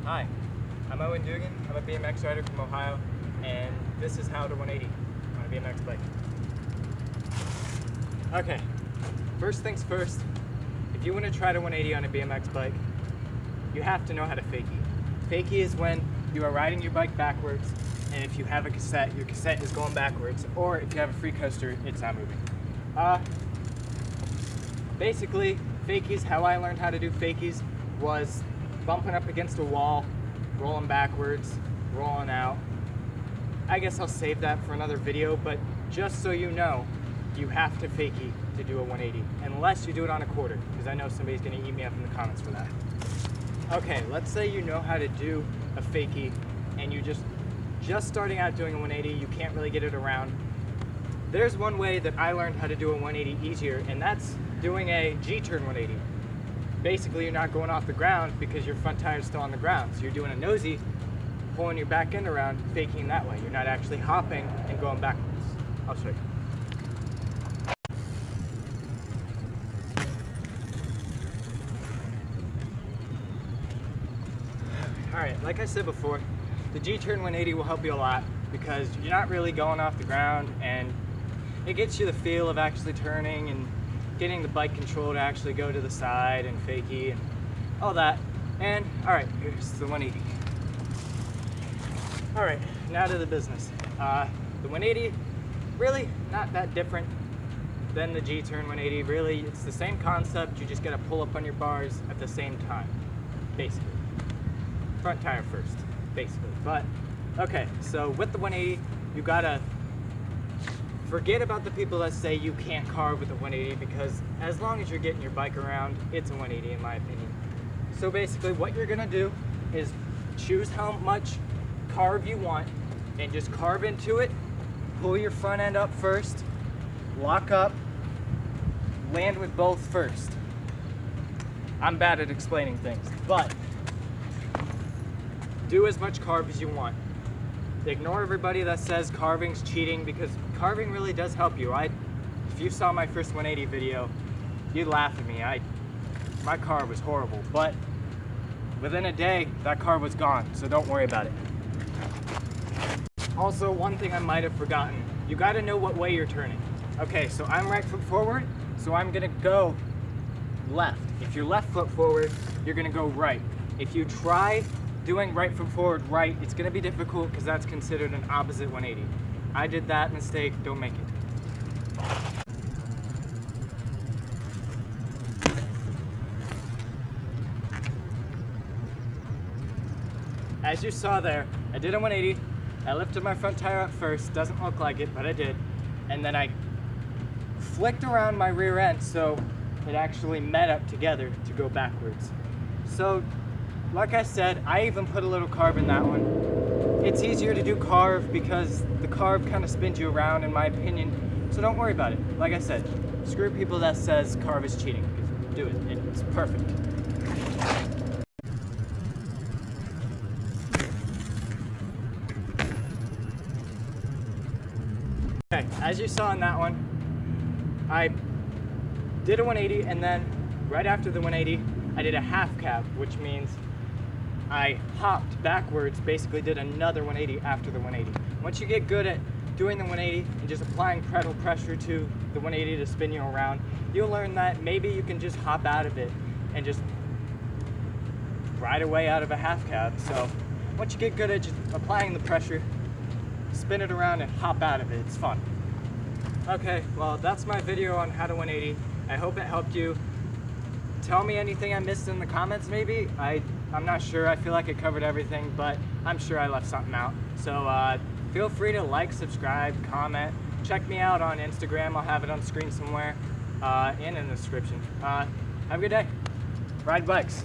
Hi, I'm Owen Dugan. I'm a BMX rider from Ohio, and this is how to 180 on a BMX bike. Okay, first things first, if you want to try to 180 on a BMX bike, you have to know how to fakie. Fakie is when you are riding your bike backwards, and if you have a cassette, your cassette is going backwards, or if you have a free coaster, it's not moving. Basically, fakies, how I learned how to do fakies was bumping up against a wall, rolling backwards, rolling out. I guess I'll save that for another video, but just so you know, you have to fakie to do a 180, unless you do it on a quarter, because I know somebody's gonna eat me up in the comments for that. Okay, let's say you know how to do a fakie, and you just starting out doing a 180, you can't really get it around. There's one way that I learned how to do a 180 easier, and that's doing a G-turn 180. Basically, you're not going off the ground because your front tire is still on the ground. So you're doing a nosy, pulling your back end around, faking that way. You're not actually hopping and going backwards. I'll show you. All right, like I said before, the G-turn 180 will help you a lot because you're not really going off the ground, and it gets you the feel of actually turning and getting the bike control to actually go to the side and fakie and all that. And all right, here's the 180. All right, now to the business. The 180, really not that different than the G-turn 180. Really, it's the same concept. You just gotta pull up on your bars at the same time, basically. Front tire first, basically. But okay, so with the 180, you gotta forget about the people that say you can't carve with a 180, because as long as you're getting your bike around, it's a 180 in my opinion. So basically what you're gonna do is choose how much carve you want and just carve into it, pull your front end up first, lock up, land with both first. I'm bad at explaining things, but do as much carve as you want. Ignore everybody that says carving's cheating, because carving really does help you. If you saw my first 180 video, you'd laugh at me. My carve was horrible, but within a day, that carve was gone, so don't worry about it. Also, one thing I might have forgotten, you gotta know what way you're turning. Okay, so I'm right foot forward, so I'm gonna go left. If you're left foot forward, you're gonna go right. If you try doing right foot forward right, it's gonna be difficult because that's considered an opposite 180. I did that mistake, don't make it. As you saw there, I did a 180. I lifted my front tire up first, doesn't look like it, but I did. And then I flicked around my rear end so it actually met up together to go backwards. So, like I said, I even put a little carve in that one. It's easier to do carve because the carve kind of spins you around, in my opinion, so don't worry about it. Like I said, screw people that says carve is cheating. Do it, it's perfect. Okay, as you saw in that one, I did a 180, and then right after the 180, I did a half cab, which means I hopped backwards, basically did another 180 after the 180. Once you get good at doing the 180 and just applying pedal pressure to the 180 to spin you around, you'll learn that maybe you can just hop out of it and just ride away out of a half cab. So once you get good at just applying the pressure, spin it around and hop out of it, it's fun. Okay, well that's my video on how to 180. I hope it helped you. Tell me anything I missed in the comments maybe. I'm not sure, I feel like I covered everything, but I'm sure I left something out. So feel free to like, subscribe, comment. Check me out on Instagram, I'll have it on screen somewhere and in the description. Have a good day. Ride bikes.